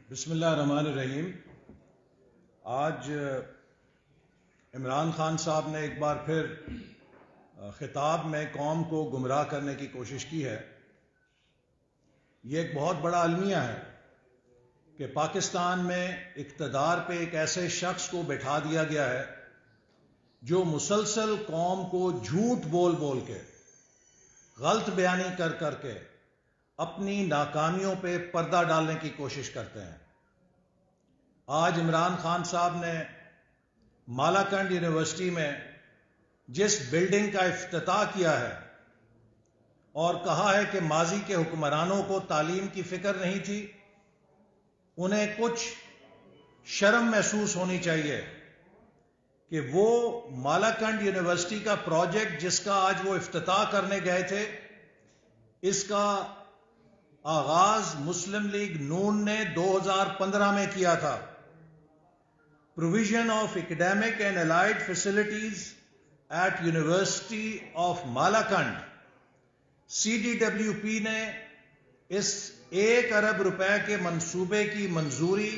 بسم اللہ الرحمن الرحیم۔ آج عمران خان صاحب نے ایک بار پھر خطاب میں قوم کو گمراہ کرنے کی کوشش کی ہے۔ یہ ایک بہت بڑا المیہ ہے کہ پاکستان میں اقتدار پہ ایک ایسے شخص کو بٹھا دیا گیا ہے جو مسلسل قوم کو جھوٹ بول بول کے، غلط بیانی کر کر کے اپنی ناکامیوں پہ پردہ ڈالنے کی کوشش کرتے ہیں۔ آج عمران خان صاحب نے مالاکنڈ یونیورسٹی میں جس بلڈنگ کا افتتاح کیا ہے اور کہا ہے کہ ماضی کے حکمرانوں کو تعلیم کی فکر نہیں تھی، انہیں کچھ شرم محسوس ہونی چاہیے کہ وہ مالاکنڈ یونیورسٹی کا پروجیکٹ جس کا آج وہ افتتاح کرنے گئے تھے، اس کا آغاز مسلم لیگ نون نے 2015 میں کیا تھا۔ Provision of academic and allied facilities at university of Malakand, CDWP نے اس 1 ارب روپے کے منصوبے کی منظوری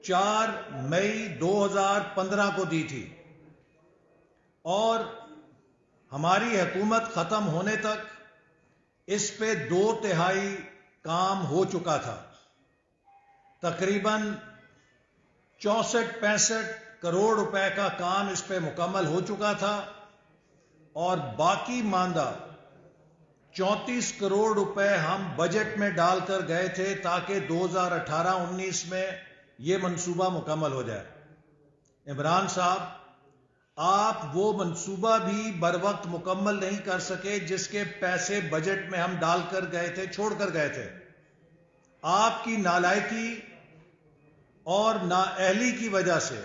4 مئی 2015 کو دی تھی، اور ہماری حکومت ختم ہونے تک اس پہ 2/3 کام ہو چکا تھا۔ تقریباً 64-65 کروڑ روپے کا کام اس پہ مکمل ہو چکا تھا، اور باقی ماندہ 34 کروڑ روپے ہم بجٹ میں ڈال کر گئے تھے تاکہ 2018-19 میں یہ منصوبہ مکمل ہو جائے۔ عمران صاحب، آپ وہ منصوبہ بھی بر وقت مکمل نہیں کر سکے جس کے پیسے بجٹ میں ہم ڈال کر گئے تھے، چھوڑ کر گئے تھے۔ آپ کی نالائکی اور نااہلی کی وجہ سے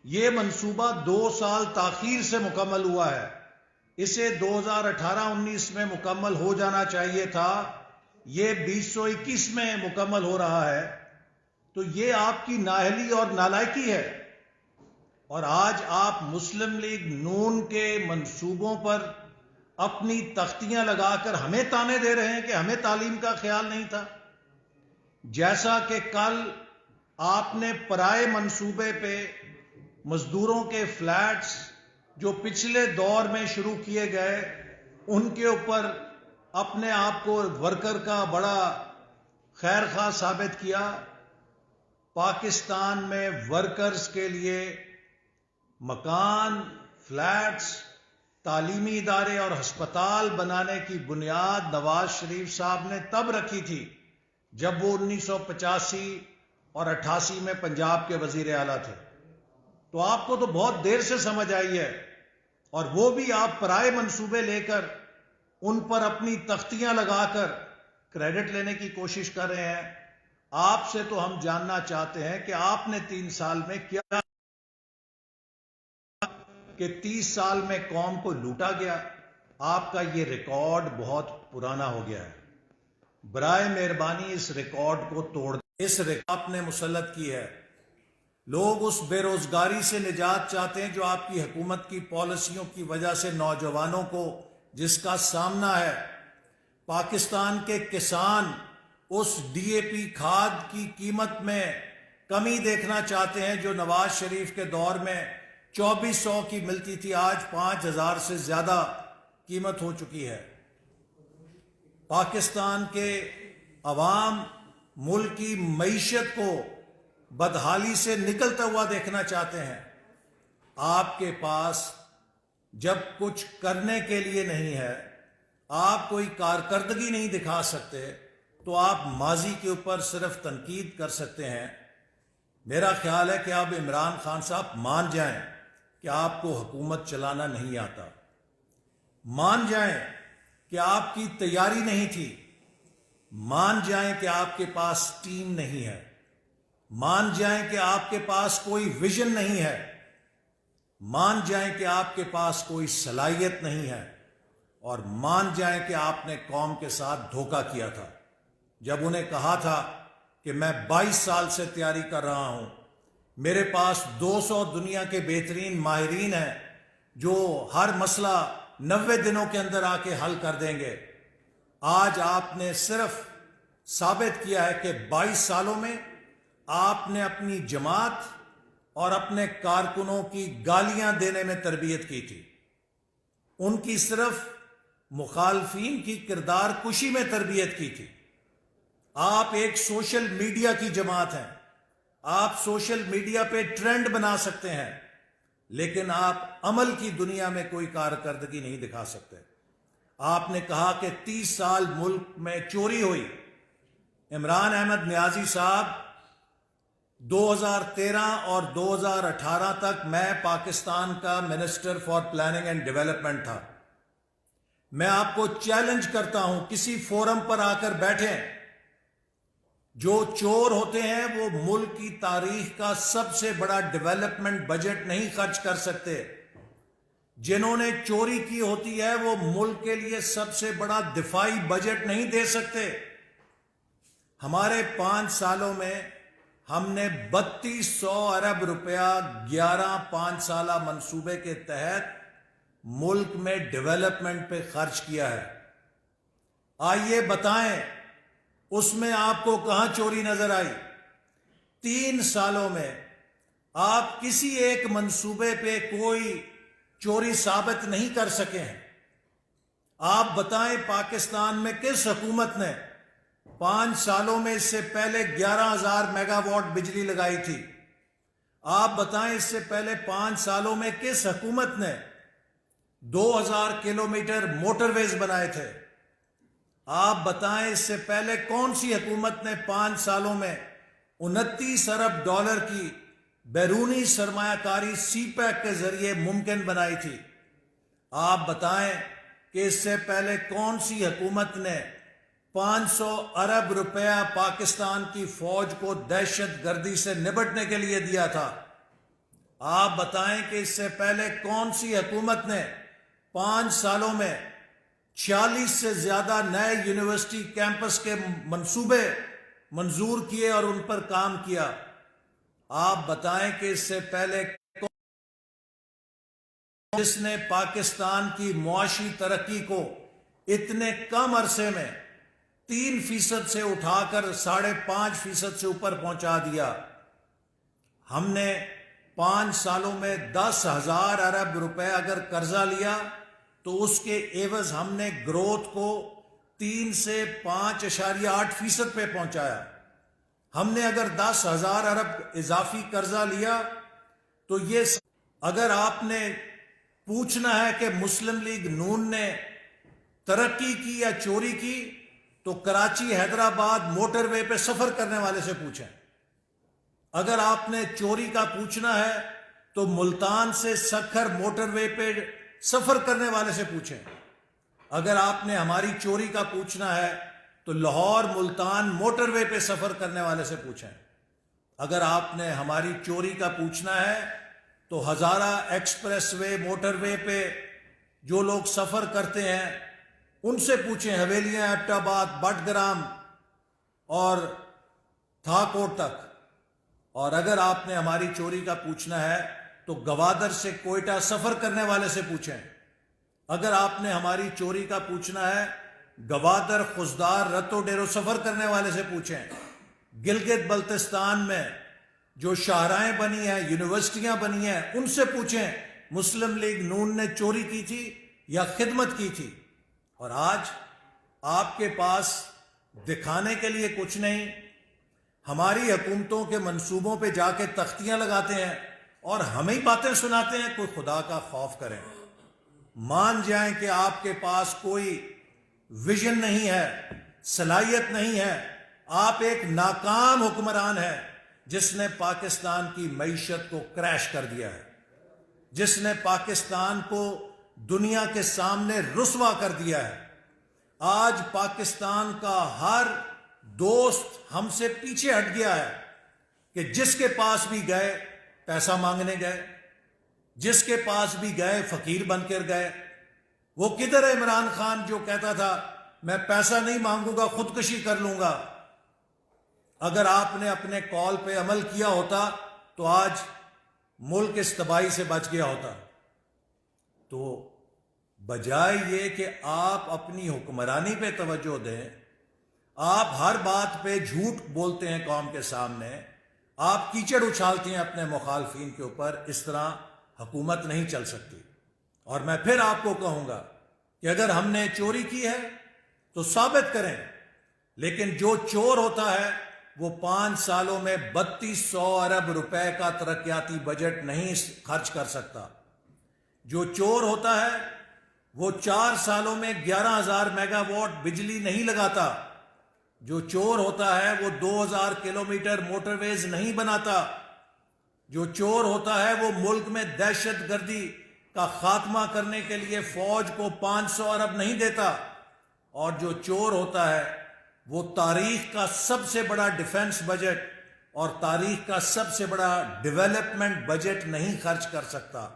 یہ منصوبہ 2 سال تاخیر سے مکمل ہوا ہے۔ اسے 2018-19 میں مکمل ہو جانا چاہیے تھا، یہ 2021 میں مکمل ہو رہا ہے۔ تو یہ آپ کی نااہلی اور نالائکی ہے، اور آج آپ مسلم لیگ نون کے منصوبوں پر اپنی تختیاں لگا کر ہمیں تانے دے رہے ہیں کہ ہمیں تعلیم کا خیال نہیں تھا، جیسا کہ کل آپ نے پرائے منصوبے پہ مزدوروں کے فلیٹس جو پچھلے دور میں شروع کیے گئے، ان کے اوپر اپنے آپ کو ورکر کا بڑا خیر خواہ ثابت کیا۔ پاکستان میں ورکرز کے لیے مکان، فلیٹس، تعلیمی ادارے اور ہسپتال بنانے کی بنیاد نواز شریف صاحب نے تب رکھی تھی جب وہ 1985 اور 88 میں پنجاب کے وزیر اعلیٰ تھے۔ تو آپ کو تو بہت دیر سے سمجھ آئی ہے، اور وہ بھی آپ پرائے منصوبے لے کر ان پر اپنی تختیاں لگا کر کریڈٹ لینے کی کوشش کر رہے ہیں۔ آپ سے تو ہم جاننا چاہتے ہیں کہ آپ نے 3 سال میں کیا، کہ 30 سال میں قوم کو لوٹا گیا۔ آپ کا یہ ریکارڈ بہت پرانا ہو گیا ہے، برائے مہربانی اس ریکارڈ کو توڑ دیں۔ اس ریکارڈ نے مسلط کی ہے۔ لوگ اس بے روزگاری سے نجات چاہتے ہیں جو آپ کی حکومت کی پالیسیوں کی وجہ سے نوجوانوں کو جس کا سامنا ہے۔ پاکستان کے کسان اس DAP کھاد کی قیمت میں کمی دیکھنا چاہتے ہیں جو نواز شریف کے دور میں 2400 کی ملتی تھی، آج 5000 سے زیادہ قیمت ہو چکی ہے۔ پاکستان کے عوام ملک کی معیشت کو بدحالی سے نکلتا ہوا دیکھنا چاہتے ہیں۔ آپ کے پاس جب کچھ کرنے کے لیے نہیں ہے، آپ کوئی کارکردگی نہیں دکھا سکتے، تو آپ ماضی کے اوپر صرف تنقید کر سکتے ہیں۔ میرا خیال ہے کہ اب عمران خان صاحب مان جائیں کہ آپ کو حکومت چلانا نہیں آتا، مان جائیں کہ آپ کی تیاری نہیں تھی، مان جائیں کہ آپ کے پاس ٹیم نہیں ہے، مان جائیں کہ آپ کے پاس کوئی ویژن نہیں ہے، مان جائیں کہ آپ کے پاس کوئی صلاحیت نہیں ہے، اور مان جائیں کہ آپ نے قوم کے ساتھ دھوکہ کیا تھا جب انہیں کہا تھا کہ میں 22 سال سے تیاری کر رہا ہوں، میرے پاس 200 دنیا کے بہترین ماہرین ہیں جو ہر مسئلہ 90 دنوں کے اندر آ کے حل کر دیں گے۔ آج آپ نے صرف ثابت کیا ہے کہ 22 سالوں میں آپ نے اپنی جماعت اور اپنے کارکنوں کی گالیاں دینے میں تربیت کی تھی، ان کی صرف مخالفین کی کردار کشی میں تربیت کی تھی۔ آپ ایک سوشل میڈیا کی جماعت ہیں، آپ سوشل میڈیا پہ ٹرینڈ بنا سکتے ہیں، لیکن آپ عمل کی دنیا میں کوئی کارکردگی نہیں دکھا سکتے۔ آپ نے کہا کہ 30 سال ملک میں چوری ہوئی۔ عمران احمد نیازی صاحب 2013 اور 2018 تک میں پاکستان کا minister for planning and development تھا۔ میں آپ کو چیلنج کرتا ہوں، کسی فورم پر آ کر بیٹھیں۔ جو چور ہوتے ہیں وہ ملک کی تاریخ کا سب سے بڑا ڈیولپمنٹ بجٹ نہیں خرچ کر سکتے۔ جنہوں نے چوری کی ہوتی ہے وہ ملک کے لیے سب سے بڑا دفاعی بجٹ نہیں دے سکتے۔ ہمارے 5 سالوں میں ہم نے 3200 ارب روپیہ 11 5 سالہ منصوبے کے تحت ملک میں ڈیولپمنٹ پہ خرچ کیا ہے۔ آئیے بتائیں اس میں آپ کو کہاں چوری نظر آئی؟ 3 سالوں میں آپ کسی ایک منصوبے پہ کوئی چوری ثابت نہیں کر سکے ہیں۔ آپ بتائیں پاکستان میں کس حکومت نے 5 سالوں میں اس سے پہلے 11,000 میگا واٹ بجلی لگائی تھی؟ آپ بتائیں اس سے پہلے 5 سالوں میں کس حکومت نے 2000 کلومیٹر موٹر ویز بنائے تھے؟ آپ بتائیں اس سے پہلے کون سی حکومت نے 5 سالوں میں 29 ارب ڈالر کی بیرونی سرمایہ کاری سی پیک کے ذریعے ممکن بنائی تھی؟ آپ بتائیں کہ اس سے پہلے کون سی حکومت نے 500 ارب روپیہ پاکستان کی فوج کو دہشت گردی سے نبٹنے کے لیے دیا تھا؟ آپ بتائیں کہ اس سے پہلے کون سی حکومت نے 5 سالوں میں 46 سے زیادہ نئے یونیورسٹی کیمپس کے منصوبے منظور کیے اور ان پر کام کیا؟ آپ بتائیں کہ اس سے پہلے جس نے پاکستان کی معاشی ترقی کو اتنے کم عرصے میں 3% سے اٹھا کر 5.5% سے اوپر پہنچا دیا؟ ہم نے 5 سالوں میں 10,000 ارب روپے اگر قرضہ لیا تو اس کے عوض ہم نے گروتھ کو 3 سے 5.8% پہ پہنچایا۔ ہم نے اگر 10,000 ارب اضافی قرضہ لیا تو یہ اگر آپ نے پوچھنا ہے کہ مسلم لیگ نون نے ترقی کی یا چوری کی تو کراچی حیدرآباد موٹر وے پہ سفر کرنے والے سے پوچھیں۔ اگر آپ نے چوری کا پوچھنا ہے تو ملتان سے سکھر موٹر وے پہ سفر کرنے والے سے پوچھیں۔ اگر آپ نے ہماری چوری کا پوچھنا ہے تو لاہور ملتان موٹر وے پہ سفر کرنے والے سے پوچھیں۔ اگر آپ نے ہماری چوری کا پوچھنا ہے تو ہزارہ ایکسپریس وے موٹر وے پہ جو لوگ سفر کرتے ہیں ان سے پوچھیں، حویلیاں، ایبٹ آباد، بٹگرام اور تھاکوٹ تک۔ اور اگر آپ نے ہماری چوری کا پوچھنا ہے تو گوادر سے کوئٹہ سفر کرنے والے سے پوچھیں۔ اگر آپ نے ہماری چوری کا پوچھنا ہے گوادر، خزدار، رتو ڈیرو سفر کرنے والے سے پوچھیں۔ گلگت بلتستان میں جو شاہراہیں بنی ہیں، یونیورسٹیاں بنی ہیں، ان سے پوچھیں مسلم لیگ نون نے چوری کی تھی یا خدمت کی تھی؟ اور آج آپ کے پاس دکھانے کے لیے کچھ نہیں، ہماری حکومتوں کے منصوبوں پہ جا کے تختیاں لگاتے ہیں اور ہمیں باتیں سناتے ہیں۔ کوئی خدا کا خوف کریں، مان جائیں کہ آپ کے پاس کوئی ویژن نہیں ہے، صلاحیت نہیں ہے، آپ ایک ناکام حکمران ہیں جس نے پاکستان کی معیشت کو کریش کر دیا ہے، جس نے پاکستان کو دنیا کے سامنے رسوا کر دیا ہے۔ آج پاکستان کا ہر دوست ہم سے پیچھے ہٹ گیا ہے کہ جس کے پاس بھی گئے پیسہ مانگنے گئے، جس کے پاس بھی گئے فقیر بن کر گئے۔ وہ کدھر ہے عمران خان جو کہتا تھا میں پیسہ نہیں مانگوں گا، خودکشی کر لوں گا؟ اگر آپ نے اپنے کال پہ عمل کیا ہوتا تو آج ملک اس تباہی سے بچ گیا ہوتا۔ تو بجائے یہ کہ آپ اپنی حکمرانی پہ توجہ دیں، آپ ہر بات پہ جھوٹ بولتے ہیں قوم کے سامنے، آپ کیچڑ اچھالتے ہیں اپنے مخالفین کے اوپر. اس طرح حکومت نہیں چل سکتی. اور میں پھر آپ کو کہوں گا کہ اگر ہم نے چوری کی ہے تو ثابت کریں، لیکن جو چور ہوتا ہے وہ 5 سالوں میں 3200 ارب روپے کا ترقیاتی بجٹ نہیں خرچ کر سکتا. جو چور ہوتا ہے وہ 4 سالوں میں 11,000 میگا واٹ بجلی نہیں لگاتا. جو چور ہوتا ہے وہ 2000 کلومیٹر موٹر ویز نہیں بناتا. جو چور ہوتا ہے وہ ملک میں دہشت گردی کا خاتمہ کرنے کے لیے فوج کو 500 ارب نہیں دیتا. اور جو چور ہوتا ہے وہ تاریخ کا سب سے بڑا ڈیفنس بجٹ اور تاریخ کا سب سے بڑا ڈیولپمنٹ بجٹ نہیں خرچ کر سکتا.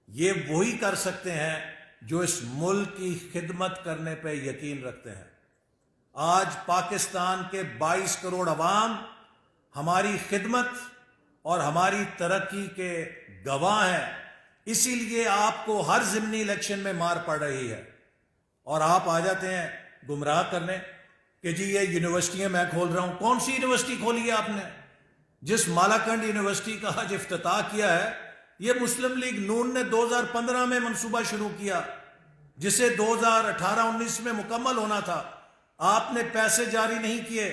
یہ وہی کر سکتے ہیں جو اس ملک کی خدمت کرنے پہ یقین رکھتے ہیں. آج پاکستان کے 22 کروڑ عوام ہماری خدمت اور ہماری ترقی کے گواہ ہیں. اسی لیے آپ کو ہر ضمنی الیکشن میں مار پڑ رہی ہے اور آپ آ جاتے ہیں گمراہ کرنے کہ جی یہ یونیورسٹیاں میں کھول رہا ہوں. کون سی یونیورسٹی کھولی ہے آپ نے؟ جس مالاکنڈ یونیورسٹی کا آج افتتاح کیا ہے یہ مسلم لیگ نون نے 2015 میں منصوبہ شروع کیا، جسے 2018-19 میں مکمل ہونا تھا. آپ نے پیسے جاری نہیں کیے،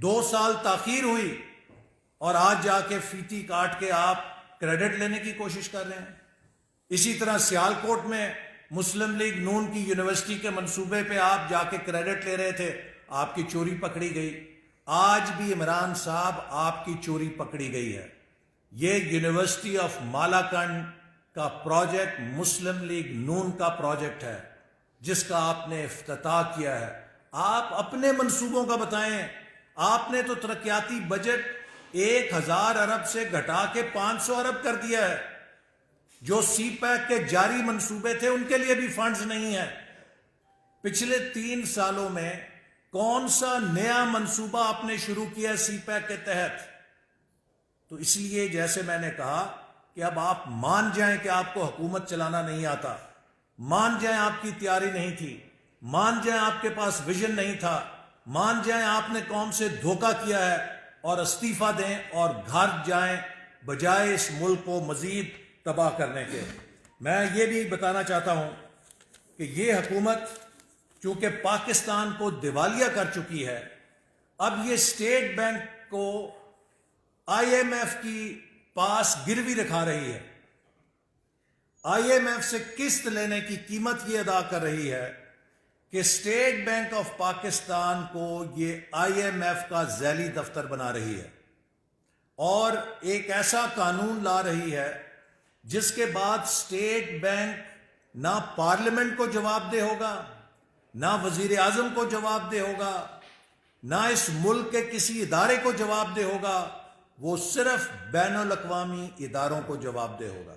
2 سال تاخیر ہوئی اور آج جا کے فیتی کاٹ کے آپ کریڈٹ لینے کی کوشش کر رہے ہیں. اسی طرح سیالکوٹ میں مسلم لیگ نون کی یونیورسٹی کے منصوبے پہ آپ جا کے کریڈٹ لے رہے تھے، آپ کی چوری پکڑی گئی. آج بھی عمران صاحب آپ کی چوری پکڑی گئی ہے. یہ یونیورسٹی آف مالاکنڈ کا پروجیکٹ مسلم لیگ نون کا پروجیکٹ ہے جس کا آپ نے افتتاح کیا ہے. آپ اپنے منصوبوں کا بتائیں. آپ نے تو ترقیاتی بجٹ 1000 ارب سے گھٹا کے 500 ارب کر دیا ہے. جو سی پیک کے جاری منصوبے تھے ان کے لیے بھی فنڈز نہیں ہیں. پچھلے 3 سالوں میں کون سا نیا منصوبہ آپ نے شروع کیا سی پیک کے تحت؟ تو اس لیے جیسے میں نے کہا کہ اب آپ مان جائیں کہ آپ کو حکومت چلانا نہیں آتا، مان جائیں آپ کی تیاری نہیں تھی، مان جائیں آپ کے پاس ویژن نہیں تھا، مان جائیں آپ نے قوم سے دھوکہ کیا ہے اور استعفیٰ دیں اور گھر جائیں بجائے اس ملک کو مزید تباہ کرنے کے. میں یہ بھی بتانا چاہتا ہوں کہ یہ حکومت چونکہ پاکستان کو دیوالیہ کر چکی ہے، اب یہ اسٹیٹ بینک کو آئی ایم ایف کی پاس گروی رکھا رہی ہے. آئی ایم ایف سے قسط لینے کی قیمت یہ ادا کر رہی ہے کہ اسٹیٹ بینک آف پاکستان کو یہ آئی ایم ایف کا ذیلی دفتر بنا رہی ہے اور ایک ایسا قانون لا رہی ہے جس کے بعد اسٹیٹ بینک نہ پارلیمنٹ کو جواب دہ ہوگا، نہ وزیر اعظم کو جواب دہ ہوگا، نہ اس ملک کے کسی ادارے کو جواب دہ ہوگا. وہ صرف بین الاقوامی اداروں کو جواب دہ ہوگا.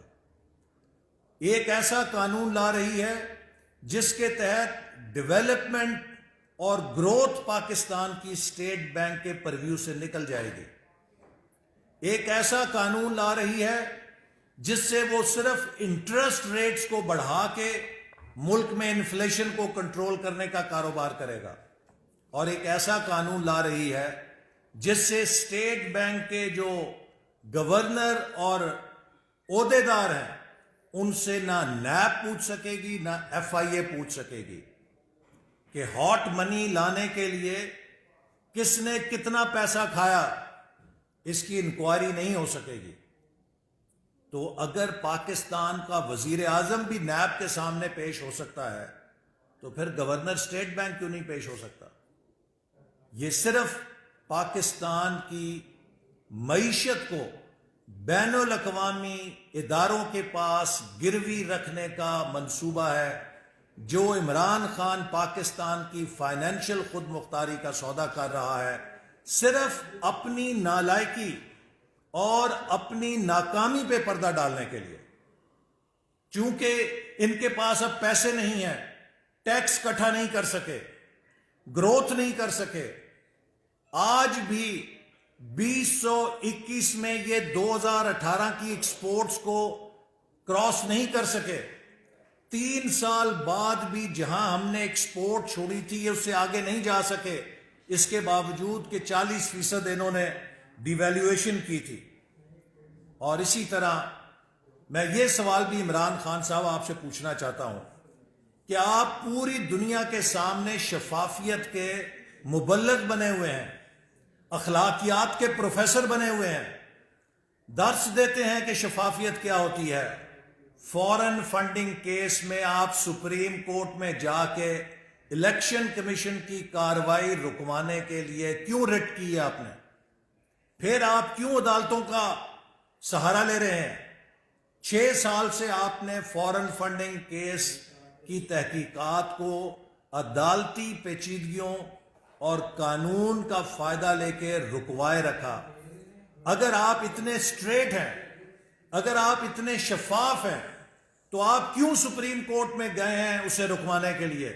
ایک ایسا قانون لا رہی ہے جس کے تحت ڈیولپمنٹ اور گروتھ پاکستان کی اسٹیٹ بینک کے پرویو سے نکل جائے گی. ایک ایسا قانون لا رہی ہے جس سے وہ صرف انٹرسٹ ریٹس کو بڑھا کے ملک میں انفلیشن کو کنٹرول کرنے کا کاروبار کرے گا. اور ایک ایسا قانون لا رہی ہے جس سے اسٹیٹ بینک کے جو گورنر اور عہدیدار ہیں ان سے نہ نیب پوچھ سکے گی نہ ایف آئی اے پوچھ سکے گی کہ ہاٹ منی لانے کے لیے کس نے کتنا پیسہ کھایا، اس کی انکوائری نہیں ہو سکے گی. تو اگر پاکستان کا وزیر اعظم بھی نیب کے سامنے پیش ہو سکتا ہے تو پھر گورنر اسٹیٹ بینک کیوں نہیں پیش ہو سکتا؟ یہ صرف پاکستان کی معیشت کو بین الاقوامی اداروں کے پاس گروی رکھنے کا منصوبہ ہے جو عمران خان پاکستان کی فائنینشل خود مختاری کا سودا کر رہا ہے، صرف اپنی نالائکی اور اپنی ناکامی پہ پردہ ڈالنے کے لیے. چونکہ ان کے پاس اب پیسے نہیں ہیں، ٹیکس اکٹھا نہیں کر سکے، گروتھ نہیں کر سکے. آج بھی 2021 میں یہ 2018 کی ایکسپورٹس کو کراس نہیں کر سکے. 3 سال بعد بھی جہاں ہم نے ایکسپورٹ چھوڑی تھی یہ اس سے آگے نہیں جا سکے. اس کے باوجود کہ 40% انہوں نے ڈی ویلیویشن کی تھی. اور اسی طرح میں یہ سوال بھی عمران خان صاحب آپ سے پوچھنا چاہتا ہوں کہ آپ پوری دنیا کے سامنے شفافیت کے مبلغ بنے ہوئے ہیں، اخلاقیات کے پروفیسر بنے ہوئے ہیں، درس دیتے ہیں کہ شفافیت کیا ہوتی ہے. فورن فنڈنگ کیس میں آپ سپریم کورٹ میں جا کے الیکشن کمیشن کی کارروائی رکوانے کے لیے کیوں رٹ کی ہے آپ نے؟ پھر آپ کیوں عدالتوں کا سہارا لے رہے ہیں؟ 6 سال سے آپ نے فورن فنڈنگ کیس کی تحقیقات کو عدالتی پیچیدگیوں اور قانون کا فائدہ لے کے رکوائے رکھا. اگر آپ اتنے اسٹریٹ ہیں، اگر آپ اتنے شفاف ہیں، تو آپ کیوں سپریم کورٹ میں گئے ہیں اسے رکوانے کے لیے؟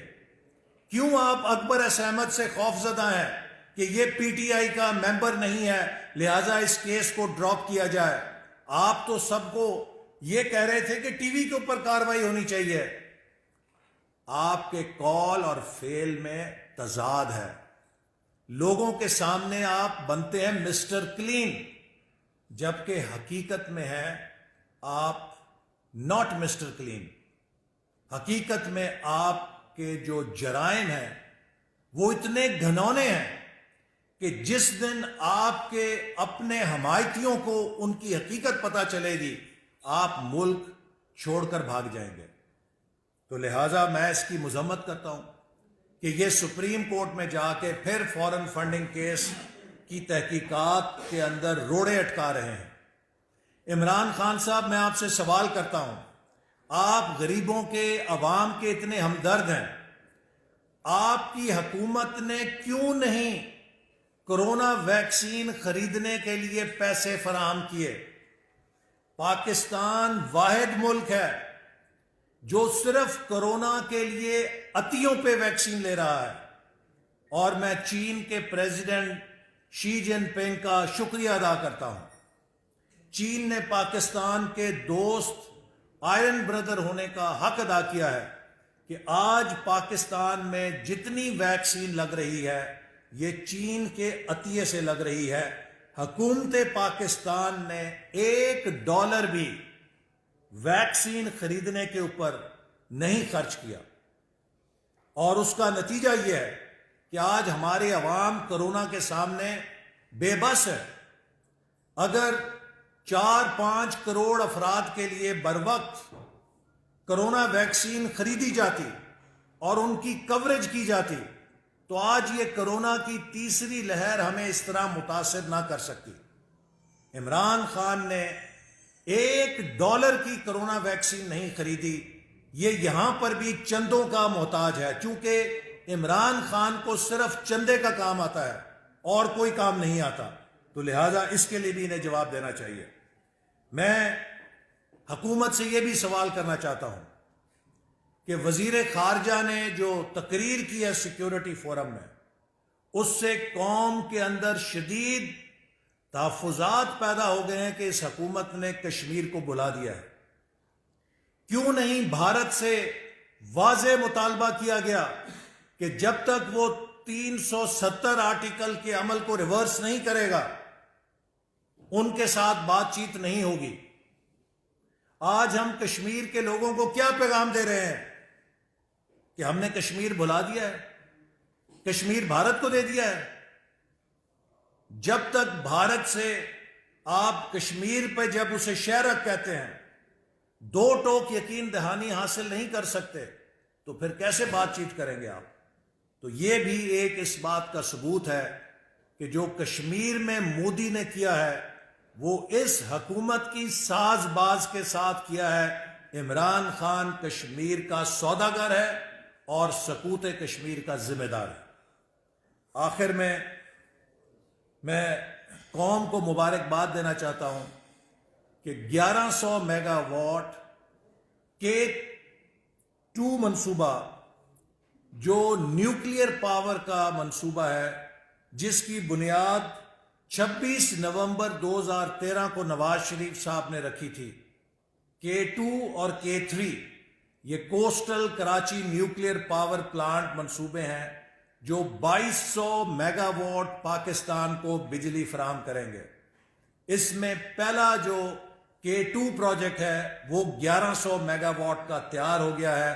کیوں آپ اکبر ایس احمد سے خوف زدہ ہیں کہ یہ پی ٹی آئی کا ممبر نہیں ہے لہٰذا اس کیس کو ڈراپ کیا جائے؟ آپ تو سب کو یہ کہہ رہے تھے کہ ٹی وی کے اوپر کارروائی ہونی چاہیے. آپ کے کال اور فیل میں تضاد ہے. لوگوں کے سامنے آپ بنتے ہیں مسٹر کلین، جبکہ حقیقت میں ہے آپ ناٹ مسٹر کلین. حقیقت میں آپ کے جو جرائم ہیں وہ اتنے گھنونے ہیں کہ جس دن آپ کے اپنے حمایتیوں کو ان کی حقیقت پتہ چلے گی آپ ملک چھوڑ کر بھاگ جائیں گے. تو لہٰذا میں اس کی مذمت کرتا ہوں کہ یہ سپریم کورٹ میں جا کے پھر فورن فنڈنگ کیس کی تحقیقات کے اندر روڑے اٹکا رہے ہیں. عمران خان صاحب، میں آپ سے سوال کرتا ہوں، آپ غریبوں کے، عوام کے اتنے ہمدرد ہیں، آپ کی حکومت نے کیوں نہیں کورونا ویکسین خریدنے کے لیے پیسے فراہم کیے؟ پاکستان واحد ملک ہے جو صرف کورونا کے لیے عطیوں پہ ویکسین لے رہا ہے. اور میں چین کے پریزیڈنٹ شی جن پنگ کا شکریہ ادا کرتا ہوں. چین نے پاکستان کے دوست آئرن بردر ہونے کا حق ادا کیا ہے کہ آج پاکستان میں جتنی ویکسین لگ رہی ہے یہ چین کے عطیے سے لگ رہی ہے. حکومت پاکستان نے $1 بھی ویکسین خریدنے کے اوپر نہیں خرچ کیا، اور اس کا نتیجہ یہ ہے کہ آج ہمارے عوام کورونا کے سامنے بے بس ہے. اگر 4-5 کروڑ افراد کے لیے بروقت کورونا ویکسین خریدی جاتی اور ان کی کوریج کی جاتی تو آج یہ کورونا کی تیسری لہر ہمیں اس طرح متاثر نہ کر سکتی. عمران خان نے $1 کی کورونا ویکسین نہیں خریدی. یہ یہاں پر بھی چندوں کا محتاج ہے، چونکہ عمران خان کو صرف چندے کا کام آتا ہے اور کوئی کام نہیں آتا، تو لہٰذا اس کے لیے بھی انہیں جواب دینا چاہیے. میں حکومت سے یہ بھی سوال کرنا چاہتا ہوں کہ وزیر خارجہ نے جو تقریر کی ہے سیکیورٹی فورم میں، اس سے قوم کے اندر شدید تحفظات پیدا ہو گئے ہیں کہ اس حکومت نے کشمیر کو بلا دیا ہے. کیوں نہیں بھارت سے واضح مطالبہ کیا گیا کہ جب تک وہ 370 آرٹیکل کے عمل کو ریورس نہیں کرے گا ان کے ساتھ بات چیت نہیں ہوگی؟ آج ہم کشمیر کے لوگوں کو کیا پیغام دے رہے ہیں کہ ہم نے کشمیر بھلا دیا ہے، کشمیر بھارت کو دے دیا ہے. جب تک بھارت سے آپ کشمیر پہ جب اسے شہرک کہتے ہیں، 2 ٹوک یقین دہانی حاصل نہیں کر سکتے تو پھر کیسے بات چیت کریں گے آپ؟ تو یہ بھی ایک اس بات کا ثبوت ہے کہ جو کشمیر میں مودی نے کیا ہے وہ اس حکومت کی ساز باز کے ساتھ کیا ہے. عمران خان کشمیر کا سوداگر ہے اور سقوط کشمیر کا ذمہ دار ہے. آخر میں قوم کو مبارکباد دینا چاہتا ہوں کہ 1100 میگا واٹ K2 منصوبہ جو نیوکلیئر پاور کا منصوبہ ہے، جس کی بنیاد 26 نومبر 2013 کو نواز شریف صاحب نے رکھی تھی. K2 اور K3 یہ coastal Karachi nuclear power plant منصوبے ہیں. جو 2200 میگا واٹ پاکستان کو بجلی فراہم کریں گے. اس میں پہلا جو K2 پروجیکٹ ہے وہ 1100 میگا واٹ کا تیار ہو گیا ہے،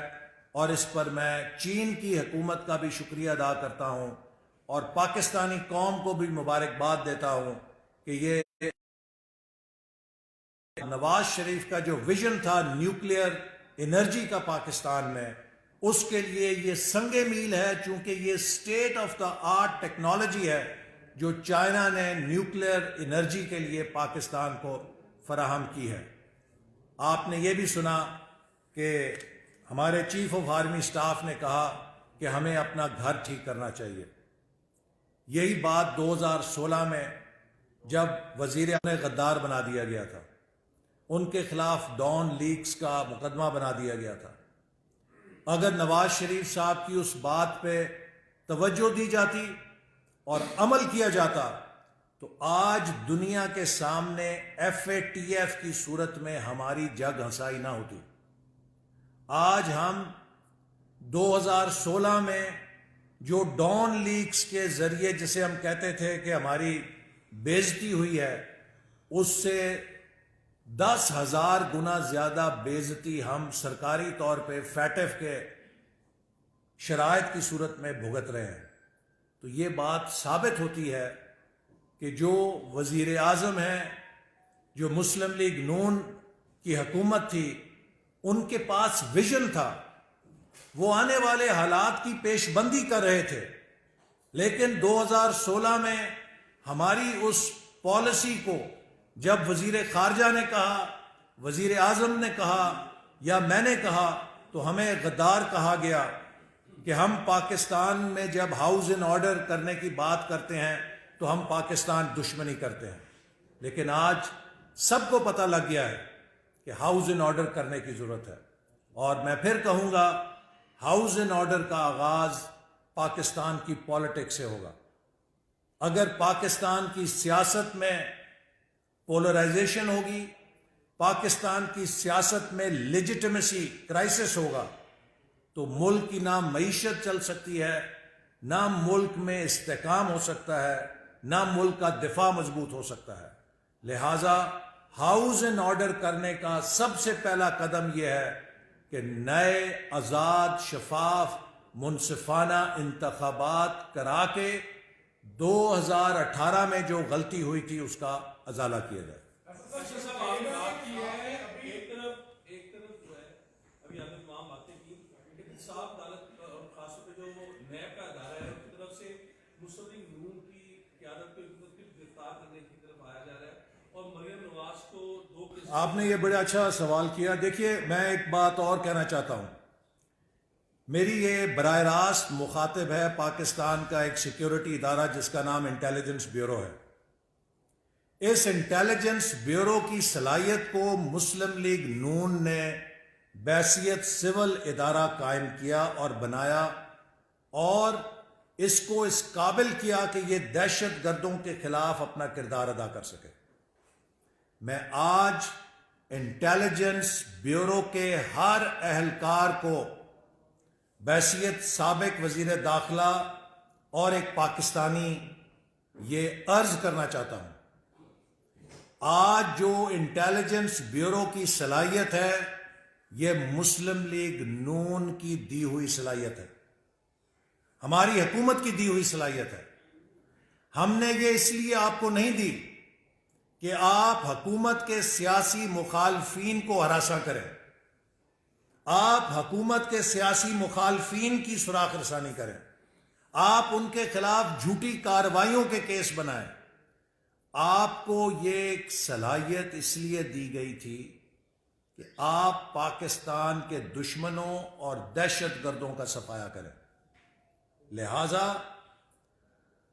اور اس پر میں چین کی حکومت کا بھی شکریہ ادا کرتا ہوں اور پاکستانی قوم کو بھی مبارکباد دیتا ہوں کہ یہ نواز شریف کا جو ویژن تھا نیوکلیئر انرجی کا پاکستان میں، اس کے لیے یہ سنگ میل ہے، چونکہ یہ state of the art technology ہے جو چائنا نے نیوکلیئر انرجی کے لیے پاکستان کو فراہم کی ہے. آپ نے یہ بھی سنا کہ ہمارے چیف آف آرمی سٹاف نے کہا کہ ہمیں اپنا گھر ٹھیک کرنا چاہیے. یہی بات 2016 میں جب وزیر اعظم غدار بنا دیا گیا تھا، ان کے خلاف ڈان لیکس کا مقدمہ بنا دیا گیا تھا. اگر نواز شریف صاحب کی اس بات پہ توجہ دی جاتی اور عمل کیا جاتا تو آج دنیا کے سامنے FATF کی صورت میں ہماری جگ ہنسائی نہ ہوتی. آج ہم 2016 میں جو ڈان لیکس کے ذریعے جسے ہم کہتے تھے کہ ہماری بےعزتی ہوئی ہے، اس سے 10,000 گنا زیادہ بےعزتی ہم سرکاری طور پہ FATF کے شرائط کی صورت میں بھگت رہے ہیں. تو یہ بات ثابت ہوتی ہے کہ جو وزیر اعظم ہیں، جو مسلم لیگ نون کی حکومت تھی، ان کے پاس ویژن تھا، وہ آنے والے حالات کی پیش بندی کر رہے تھے. لیکن 2016 میں ہماری اس پالیسی کو جب وزیر خارجہ نے کہا، وزیر اعظم نے کہا یا میں نے کہا تو ہمیں غدار کہا گیا کہ ہم پاکستان میں جب ہاؤس ان آرڈر کرنے کی بات کرتے ہیں تو ہم پاکستان دشمنی کرتے ہیں. لیکن آج سب کو پتہ لگ گیا ہے کہ ہاؤس ان آرڈر کرنے کی ضرورت ہے. اور میں پھر کہوں گا، ہاؤس ان آرڈر کا آغاز پاکستان کی پالیٹکس سے ہوگا. اگر پاکستان کی سیاست میں پولرائزیشن ہوگی، پاکستان کی سیاست میں لیجیٹمیسی کرائسس ہوگا، تو ملک کی نہ معیشت چل سکتی ہے، نہ ملک میں استحکام ہو سکتا ہے، نہ ملک کا دفاع مضبوط ہو سکتا ہے. لہٰذا ہاؤس ان آرڈر کرنے کا سب سے پہلا قدم یہ ہے کہ نئے آزاد، شفاف، منصفانہ انتخابات کرا کے 2018 میں جو غلطی ہوئی تھی اس کا ازالہ کیا جائے. آپ نے یہ بڑا اچھا سوال کیا. دیکھیے، میں ایک بات اور کہنا چاہتا ہوں. میری یہ براہ راست مخاطب ہے پاکستان کا ایک سیکیورٹی ادارہ جس کا نام انٹیلیجنس بیورو ہے. اس انٹیلیجنس بیورو کی صلاحیت کو مسلم لیگ نون نے بحیثیت سول ادارہ قائم کیا اور بنایا، اور اس کو اس قابل کیا کہ یہ دہشت گردوں کے خلاف اپنا کردار ادا کر سکے. میں آج انٹیلیجنس بیورو کے ہر اہلکار کو بحیثیت سابق وزیر داخلہ اور ایک پاکستانی یہ عرض کرنا چاہتا ہوں، آج جو انٹیلیجنس بیورو کی صلاحیت ہے یہ مسلم لیگ نون کی دی ہوئی صلاحیت ہے، ہماری حکومت کی دی ہوئی صلاحیت ہے. ہم نے یہ اس لیے آپ کو نہیں دی کہ آپ حکومت کے سیاسی مخالفین کو ہراساں کریں، آپ حکومت کے سیاسی مخالفین کی سراغ رسانی کریں، آپ ان کے خلاف جھوٹی کارروائیوں کے کیس بنائیں. آپ کو یہ ایک صلاحیت اس لیے دی گئی تھی کہ آپ پاکستان کے دشمنوں اور دہشت گردوں کا صفایا کریں. لہذا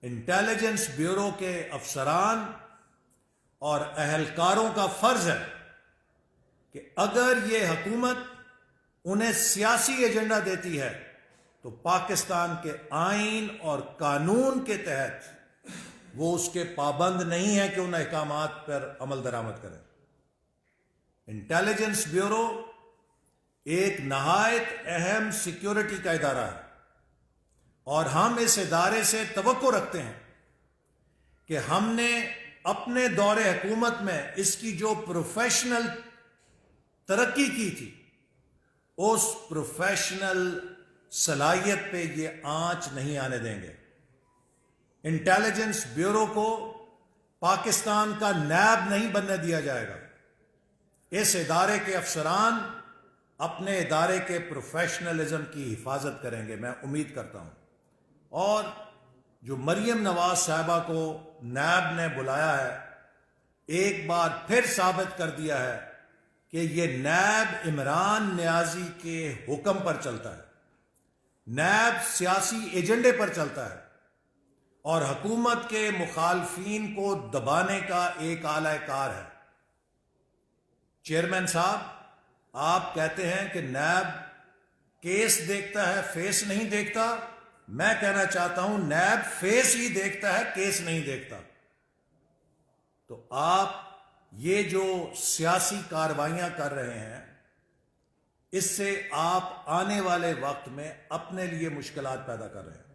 انٹیلیجنس بیورو کے افسران اور اہلکاروں کا فرض ہے کہ اگر یہ حکومت انہیں سیاسی ایجنڈا دیتی ہے تو پاکستان کے آئین اور قانون کے تحت وہ اس کے پابند نہیں ہے کہ ان احکامات پر عمل درآمد کریں. انٹیلیجنس بیورو ایک نہایت اہم سیکیورٹی کا ادارہ ہے. اور ہم اس ادارے سے توقع رکھتے ہیں کہ ہم نے اپنے دور حکومت میں اس کی جو پروفیشنل ترقی کی تھی اس پروفیشنل صلاحیت پہ یہ آنچ نہیں آنے دیں گے. انٹیلیجنس بیورو کو پاکستان کا نیب نہیں بننے دیا جائے گا. اس ادارے کے افسران اپنے ادارے کے پروفیشنلزم کی حفاظت کریں گے، میں امید کرتا ہوں. اور جو مریم نواز صاحبہ کو نیب نے بلایا ہے، ایک بار پھر ثابت کر دیا ہے کہ یہ نیب عمران نیازی کے حکم پر چلتا ہے، نیب سیاسی ایجنڈے پر چلتا ہے اور حکومت کے مخالفین کو دبانے کا ایک آلہ کار ہے. چیئرمین صاحب، آپ کہتے ہیں کہ نیب کیس دیکھتا ہے، فیس نہیں دیکھتا. میں کہنا چاہتا ہوں نیب فیس ہی دیکھتا ہے، کیس نہیں دیکھتا. تو آپ یہ جو سیاسی کارروائیاں کر رہے ہیں، اس سے آپ آنے والے وقت میں اپنے لیے مشکلات پیدا کر رہے ہیں.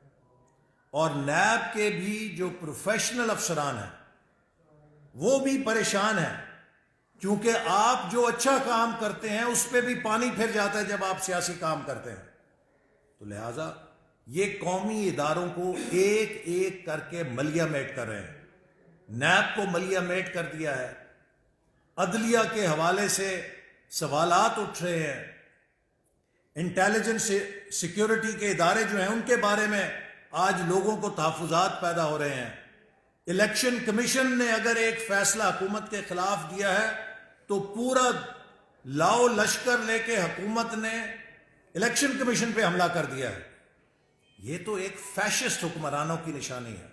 اور نیب کے بھی جو پروفیشنل افسران ہیں وہ بھی پریشان ہیں، کیونکہ آپ جو اچھا کام کرتے ہیں اس پہ بھی پانی پھر جاتا ہے جب آپ سیاسی کام کرتے ہیں. تو لہٰذا یہ قومی اداروں کو ایک ایک کر کے ملیا میٹ کر رہے ہیں. نیب کو ملیا میٹ کر دیا ہے، عدلیہ کے حوالے سے سوالات اٹھ رہے ہیں، انٹیلیجنس سیکیورٹی کے ادارے جو ہیں ان کے بارے میں آج لوگوں کو تحفظات پیدا ہو رہے ہیں. الیکشن کمیشن نے اگر ایک فیصلہ حکومت کے خلاف دیا ہے تو پورا لاؤ لشکر لے کے حکومت نے الیکشن کمیشن پہ حملہ کر دیا ہے. یہ تو ایک فیشسٹ حکمرانوں کی نشانی ہے.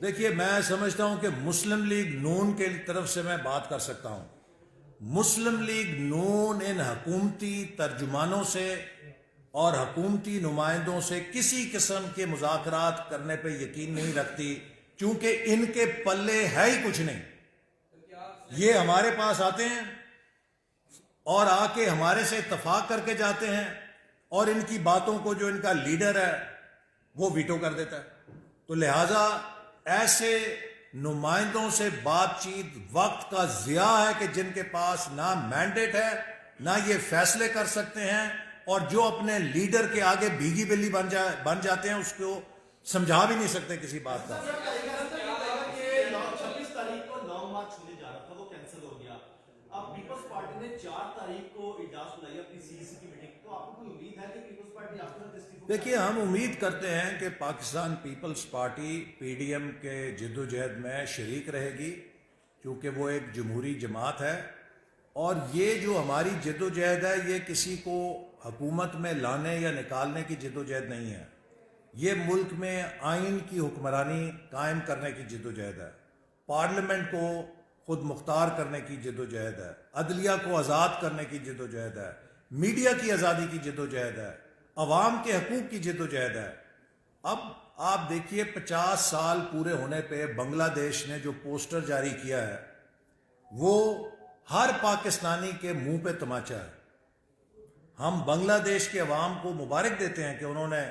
دیکھیے، میں سمجھتا ہوں کہ مسلم لیگ نون کے طرف سے میں بات کر سکتا ہوں. مسلم لیگ نون ان حکومتی ترجمانوں سے اور حکومتی نمائندوں سے کسی قسم کے مذاکرات کرنے پہ یقین نہیں رکھتی، کیونکہ ان کے پلے ہے ہی کچھ نہیں. یہ ہمارے پاس آتے ہیں اور آ کے ہمارے سے اتفاق کر کے جاتے ہیں، اور ان کی باتوں کو جو ان کا لیڈر ہے وہ ویٹو کر دیتا ہے. تو لہٰذا ایسے نمائندوں سے بات چیت وقت کا ضیاع ہے کہ جن کے پاس نہ مینڈیٹ ہے نہ یہ فیصلے کر سکتے ہیں، اور جو اپنے لیڈر کے آگے بھیگی بلی بن جاتے ہیں اس کو سمجھا بھی نہیں سکتے کسی بات کا. دیکھیے، ہم امید کرتے ہیں کہ Pakistan Peoples Party P D M کے جدوجہد میں شریک رہے گی، کیونکہ وہ ایک جمہوری جماعت ہے. اور یہ جو ہماری جدوجہد ہے یہ کسی کو حکومت میں لانے یا نکالنے کی جدوجہد نہیں ہے. یہ ملک میں آئین کی حکمرانی قائم کرنے کی جدوجہد ہے، پارلیمنٹ کو خود مختار کرنے کی جدوجہد ہے، عدلیہ کو آزاد کرنے کی جدوجہد ہے، میڈیا کی آزادی کی جدوجہد ہے، عوام کے حقوق کی جدوجہد ہے. اب آپ دیکھیے 50 سال پورے ہونے پہ بنگلہ دیش نے جو پوسٹر جاری کیا ہے وہ ہر پاکستانی کے منہ پہ تماچا ہے. ہم بنگلہ دیش کے عوام کو مبارک دیتے ہیں کہ انہوں نے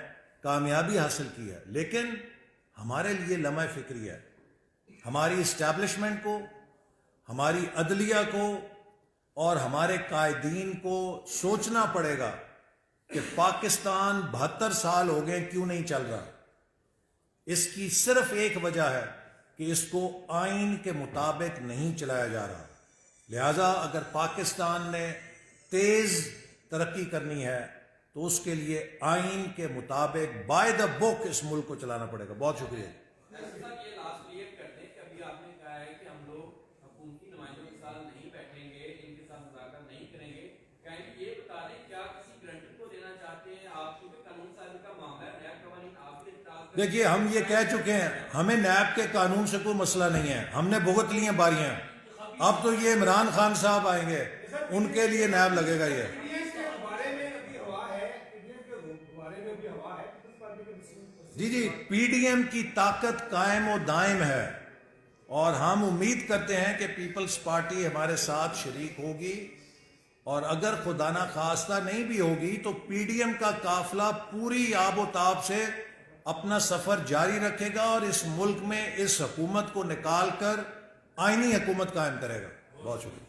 کامیابی حاصل کی ہے، لیکن ہمارے لیے لمحہ فکری ہے. ہماری اسٹیبلشمنٹ کو، ہماری عدلیہ کو اور ہمارے قائدین کو سوچنا پڑے گا کہ پاکستان 72 سال ہو گئے کیوں نہیں چل رہا. اس کی صرف ایک وجہ ہے کہ اس کو آئین کے مطابق نہیں چلایا جا رہا. لہذا اگر پاکستان نے تیز ترقی کرنی ہے تو اس کے لیے آئین کے مطابق بائی دا بک اس ملک کو چلانا پڑے گا. بہت شکریہ. دیکھیے، ہم یہ کہہ چکے ہیں ہمیں نیب کے قانون سے کوئی مسئلہ نہیں ہے، ہم نے بھگت لی ہیں باریاں. اب تو یہ عمران خان صاحب آئیں گے، ان کے لیے نیب لگے گا. یہ جی پی ڈی ایم کی طاقت قائم و دائم ہے. اور ہم امید کرتے ہیں کہ پیپلز پارٹی ہمارے ساتھ شریک ہوگی، اور اگر خدا نہ خواستہ نہیں بھی ہوگی تو پی ڈی ایم کا قافلہ پوری آب و تاب سے اپنا سفر جاری رکھے گا اور اس ملک میں اس حکومت کو نکال کر آئینی حکومت قائم کرے گا۔ بہت شکریہ۔